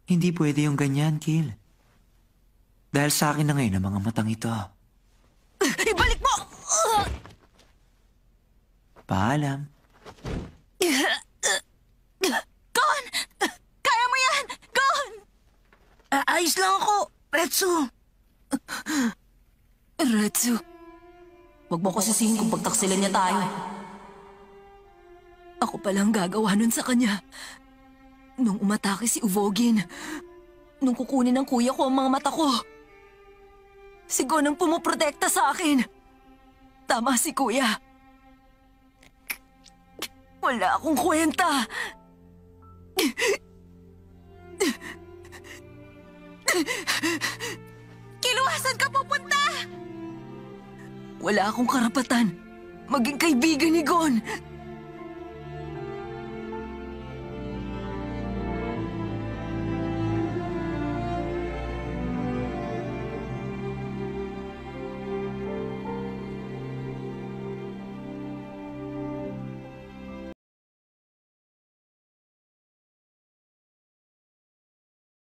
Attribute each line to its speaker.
Speaker 1: Hindi pwede yung ganyan, Kil. Dahil sa akin na ngayon ang mga matang ito.
Speaker 2: Ibalik mo!
Speaker 1: Paalam.
Speaker 2: Gon! Kaya mo yan! Gon! Ayos lang ako, Retsu. Retsu. Huwag mo ko sisihin kung pagtaksilan niya tayo. Ako palang gagawa nun sa kanya. Nung umatake si Uvogin. Nung kukunin ng kuya ko ang mga mata ko. Si Gon ang pumuprotekta sa akin. Tama si kuya. Wala akong kwenta. Kiluwasan ka pupunta! Wala akong karapatan maging kaibigan ni Gon.